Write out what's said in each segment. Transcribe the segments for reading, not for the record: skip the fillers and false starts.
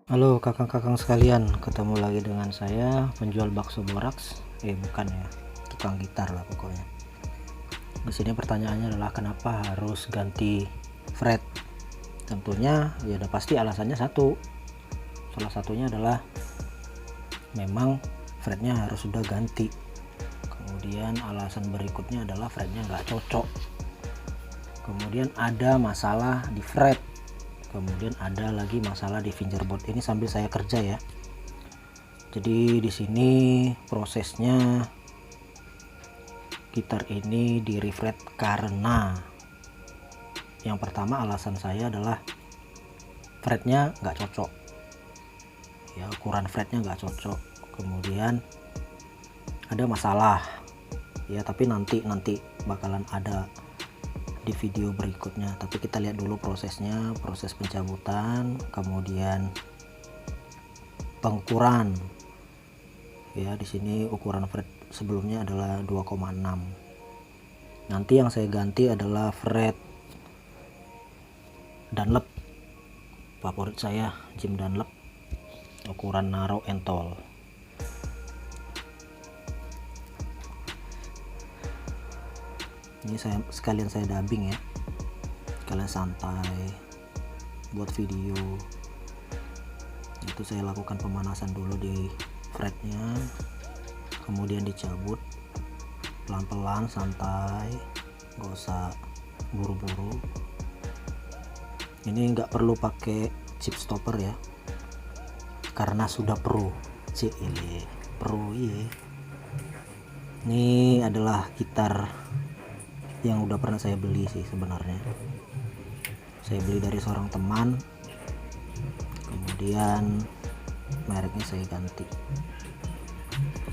Halo kakang-kakang sekalian, ketemu lagi dengan saya penjual bakso boraks. Bukan ya, tukang gitar lah pokoknya. Di sini pertanyaannya adalah kenapa harus ganti fret? Tentunya ya udah pasti alasannya satu. Salah satunya adalah memang fretnya harus sudah ganti. Kemudian alasan berikutnya adalah fretnya nggak cocok. Kemudian ada masalah di fret. Kemudian ada lagi masalah di fingerboard. Ini sambil saya kerja ya. Jadi di sini prosesnya gitar ini di refret karena yang pertama alasan saya adalah fretnya nggak cocok ya, ukuran fretnya nggak cocok. Kemudian ada masalah ya, tapi nanti bakalan ada di video berikutnya. Tapi kita lihat dulu prosesnya, proses pencabutan, kemudian pengukuran ya. Di sini ukuran fret sebelumnya adalah 2,6. Nanti yang saya ganti adalah fret Dunlop favorit saya, Jim Dunlop, ukuran narrow and tall. Ini sekalian saya dubbing ya, kalian santai buat video. Itu saya lakukan pemanasan dulu di fretnya, kemudian dicabut pelan-pelan, santai, nggak usah buru-buru. Ini nggak perlu pakai chip stopper ya, karena sudah pro. Pro iya. Ini adalah gitar yang udah pernah saya beli sih sebenarnya. Saya beli dari seorang teman, kemudian mereknya saya ganti.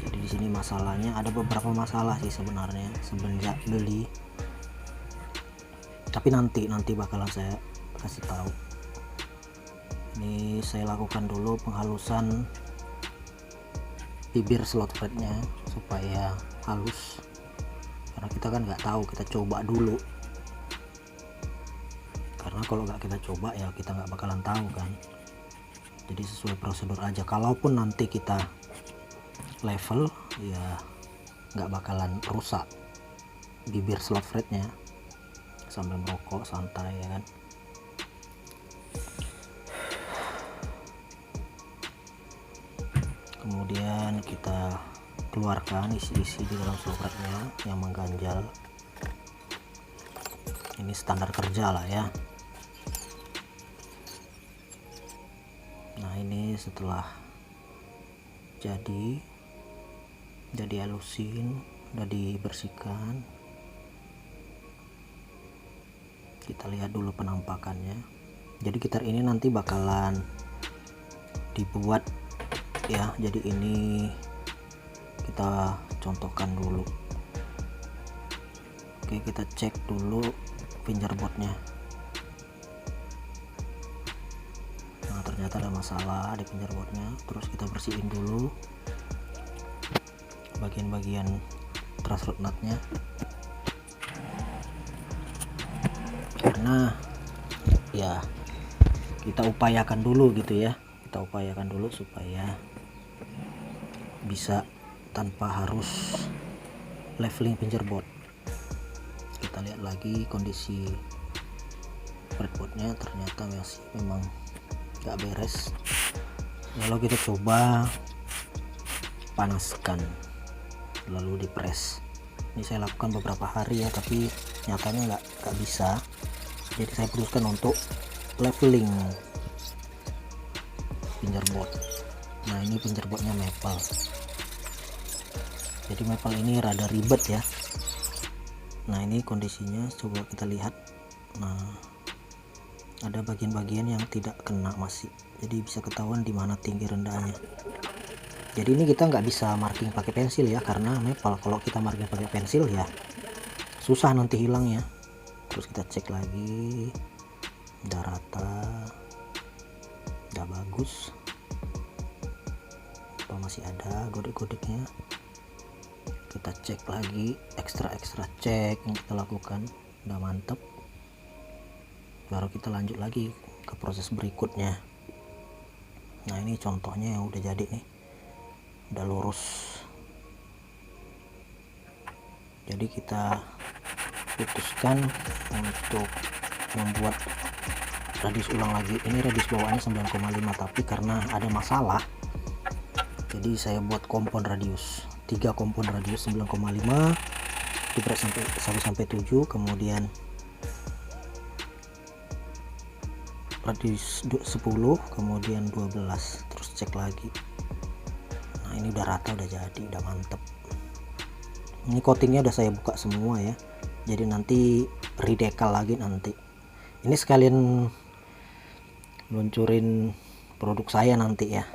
Jadi di sini masalahnya ada beberapa masalah sih sebenarnya semenjak beli, tapi nanti bakalan saya kasih tahu. Ini saya lakukan dulu penghalusan bibir slot fretnya supaya halus, karena kita kan nggak tahu, kita coba dulu. Karena kalau nggak kita coba ya kita nggak bakalan tahu kan. Jadi sesuai prosedur aja. Kalaupun nanti kita level ya nggak bakalan rusak bibir slot fretnya, sambil merokok santai ya kan. Kemudian kita keluarkan isi-isi di dalam slot fretnya yang mengganjal. Ini standar kerja lah ya. Nah ini setelah jadi halusin, udah dibersihkan. Kita lihat dulu penampakannya. Jadi gitar ini nanti bakalan dibuat ya, jadi ini kita contohkan dulu. Oke, kita cek dulu fingerboardnya. Nah ternyata ada masalah di fingerboardnya. Terus kita bersihin dulu bagian-bagian truss rod nutnya, karena ya kita upayakan dulu gitu ya, kita upayakan dulu supaya bisa tanpa harus leveling fingerboard. Kita lihat lagi kondisi fretboardnya, ternyata masih memang gak beres. Lalu kita coba panaskan lalu dipres. Ini saya lakukan beberapa hari ya, tapi nyatanya nggak bisa. Jadi saya putuskan untuk leveling fingerboard. Nah ini fingerboardnya maple, jadi maple ini rada ribet ya. Nah ini kondisinya coba kita lihat. Nah ada bagian-bagian yang tidak kena masih, jadi bisa ketahuan di mana tinggi rendahnya. Jadi ini kita nggak bisa marking pakai pensil ya, karena maple. Kalau kita marking pakai pensil ya susah nanti hilangnya. Terus kita cek lagi, udah rata, udah bagus, apa masih ada godek-godeknya. Kita cek lagi, ekstra cek yang kita lakukan udah mantep. Baru kita lanjut lagi ke proses berikutnya. Nah ini contohnya yang udah jadi nih, udah lurus. Jadi kita putuskan untuk membuat radius ulang lagi. Ini radius bawaannya 9,5, tapi karena ada masalah jadi saya buat kompon radius, 3 kompon radius 9,5 diberi sampai 1 sampai 7, kemudian radius 10, kemudian 12, terus cek lagi. Nah ini udah rata, udah jadi, udah mantep. Ini coatingnya udah saya buka semua ya, jadi nanti redecal lagi nanti. Ini sekalian luncurin produk saya nanti ya.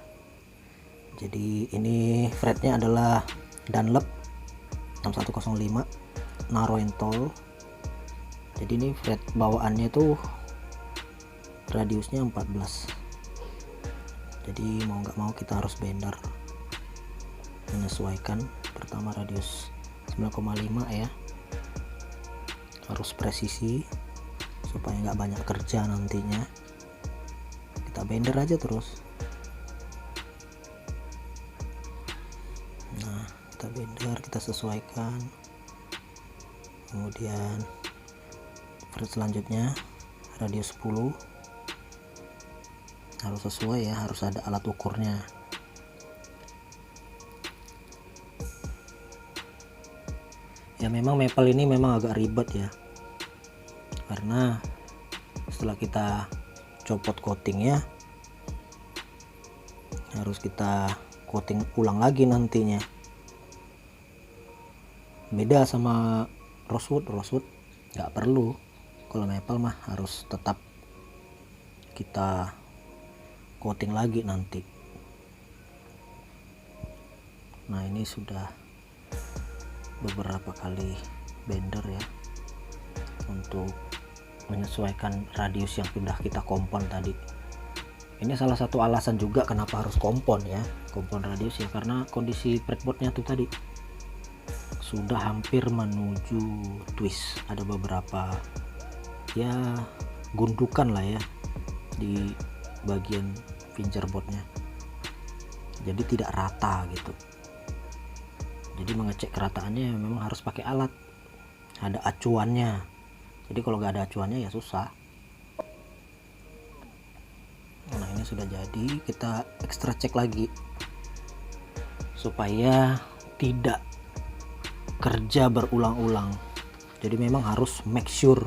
Jadi ini fretnya adalah Dunlop 6105 narrow and tall. Jadi ini fret bawaannya tuh radiusnya 14. Jadi mau nggak mau kita harus bender, menyesuaikan. Pertama radius 9,5 ya, harus presisi supaya nggak banyak kerja nantinya. Kita bender aja terus. Nah kita bender, kita sesuaikan. Kemudian fret selanjutnya radius 10 harus sesuai ya, harus ada alat ukurnya. Ya memang maple ini memang agak ribet ya, karena setelah kita copot coatingnya harus kita coating ulang lagi nantinya. Beda sama rosewood nggak perlu. Kalau maple mah harus tetap kita coating lagi nanti. Nah ini sudah beberapa kali bender ya untuk menyesuaikan radius yang sudah kita kompon tadi. Ini salah satu alasan juga kenapa harus kompon ya, kompon radius ya, karena kondisi fretboardnya tuh tadi sudah hampir menuju twist. Ada beberapa ya gundukan lah ya di bagian fingerboardnya, jadi tidak rata gitu. Jadi mengecek kerataannya memang harus pakai alat, ada acuannya. Jadi kalau nggak ada acuannya ya susah. Nah ini sudah jadi, kita ekstra cek lagi supaya tidak kerja berulang-ulang. Jadi memang harus make sure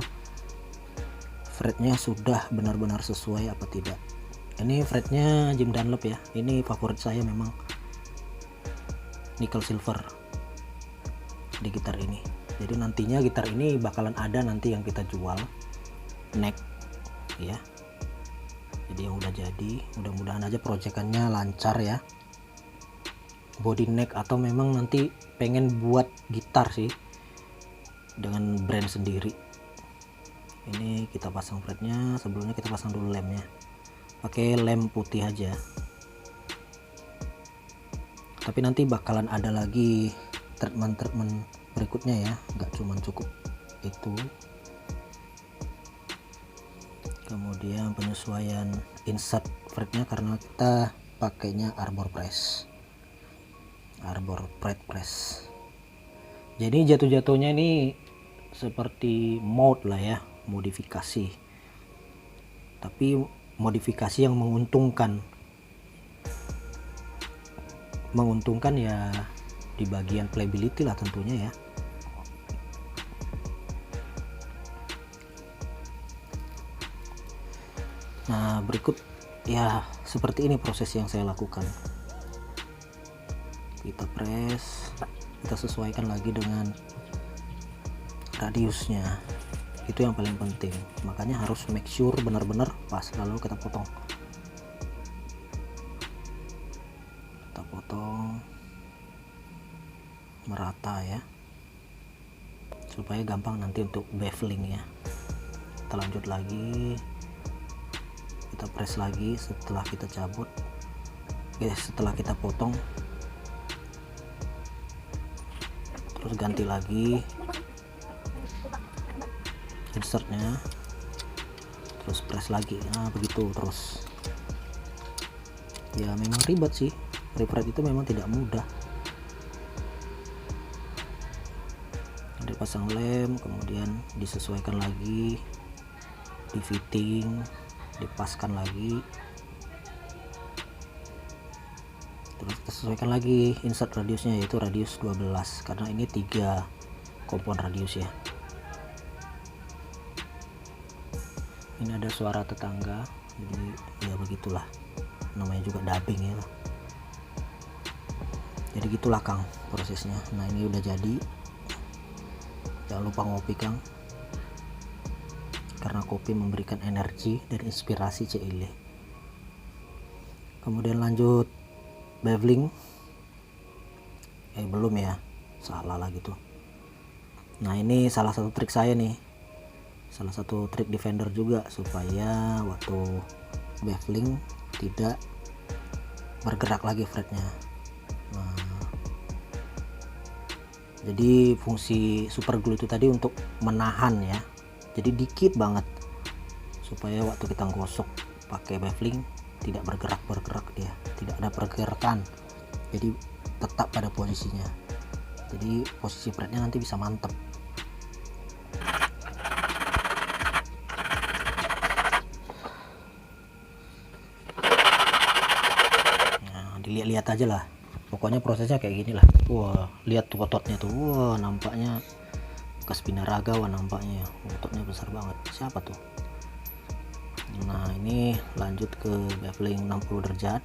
fretnya sudah benar-benar sesuai apa tidak. Ini fretnya Jim Dunlop ya, ini favorit saya memang, nickel silver di gitar ini. Jadi nantinya gitar ini bakalan ada nanti yang kita jual neck ya. Jadi yang udah jadi, mudah-mudahan aja proyekannya lancar ya. Body neck atau memang nanti pengen buat gitar sih dengan brand sendiri. Ini kita pasang fretnya, sebelumnya kita pasang dulu lemnya, pakai lem putih aja. Tapi nanti bakalan ada lagi treatment berikutnya ya, nggak cuman cukup itu. Kemudian penyesuaian insert fretnya, karena kita pakainya arbor fret press. Jadi jatuh-jatuhnya ini seperti mod lah ya, modifikasi, tapi modifikasi yang menguntungkan ya di bagian playability lah tentunya ya. Nah berikut ya seperti ini proses yang saya lakukan. Kita press, kita sesuaikan lagi dengan radiusnya, itu yang paling penting. Makanya harus make sure benar-benar pas, lalu kita potong merata ya, supaya gampang nanti untuk beveling ya. Kita lanjut lagi, kita press lagi setelah kita cabut, setelah kita potong, terus ganti lagi insertnya, terus press lagi. Nah begitu terus. Ya memang ribet sih, refret itu memang tidak mudah. Dipasang lem, kemudian disesuaikan lagi, di fitting, dipaskan lagi, terus sesuaikan lagi insert radiusnya, yaitu radius 12 karena ini 3 kompon radius ya. Ini ada suara tetangga, jadi ya begitulah, namanya juga dubbing ya. Jadi gitulah Kang prosesnya. Nah ini udah jadi, jangan lupa ngopi Kang, karena kopi memberikan energi dan inspirasi Cile. Kemudian lanjut beveling, belum ya, salah lagi tuh. Nah ini salah satu trik saya nih, salah satu trik Defender juga, supaya waktu beveling tidak bergerak lagi fretnya. Nah, jadi fungsi super glue itu tadi untuk menahan ya, jadi dikit banget, supaya waktu kita gosok pakai beveling tidak bergerak dia, tidak ada pergerakan, jadi tetap pada posisinya, jadi posisi fretnya nanti bisa mantap. Nah dilihat-lihat aja lah, pokoknya prosesnya kayak gini lah. Wah lihat tuh ototnya tuh, wah nampaknya bekas binaraga, wah nampaknya ototnya besar banget. Siapa tuh? Nah ini lanjut ke beveling 60 derajat,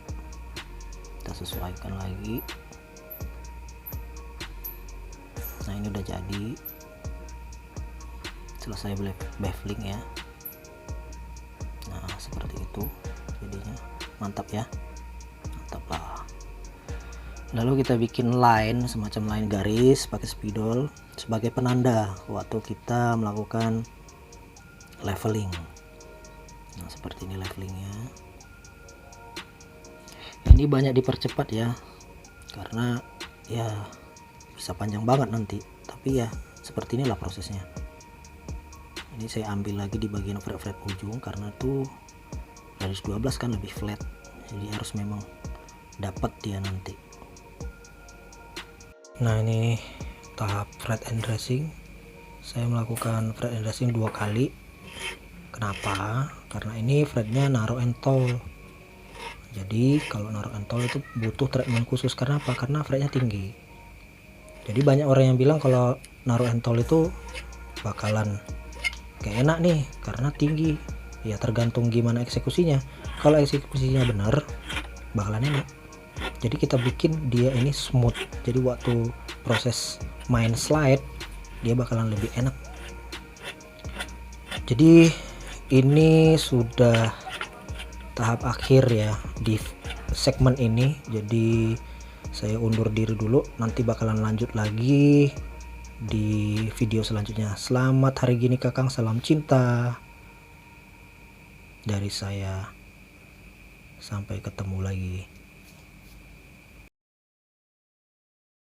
kita sesuaikan lagi. Nah ini udah jadi, selesai beveling ya. Nah seperti itu jadinya, mantap ya, mantap lah. Lalu kita bikin line, semacam line garis pakai spidol sebagai penanda waktu kita melakukan leveling. Nah seperti ini levelingnya. Ini banyak dipercepat ya, karena ya bisa panjang banget nanti, tapi ya seperti inilah prosesnya. Ini saya ambil lagi di bagian fret-fret ujung, karena tuh garis 12 kan lebih flat, jadi harus memang dapat dia nanti. Nah ini tahap fret and dressing, saya melakukan fret and dressing 2 kali. Kenapa? Karena ini fretnya narrow and tall, jadi kalau narrow and tall itu butuh treatment khusus. Karena apa? Karena fretnya tinggi. Jadi banyak orang yang bilang kalau narrow and tall itu bakalan gak enak nih karena tinggi. Ya tergantung gimana eksekusinya. Kalau eksekusinya benar bakalan enak. Jadi kita bikin dia ini smooth, jadi waktu proses main slide dia bakalan lebih enak. Jadi ini sudah tahap akhir ya di segmen ini, jadi saya undur diri dulu, nanti bakalan lanjut lagi di video selanjutnya. Selamat hari gini Kakang, salam cinta dari saya, sampai ketemu lagi.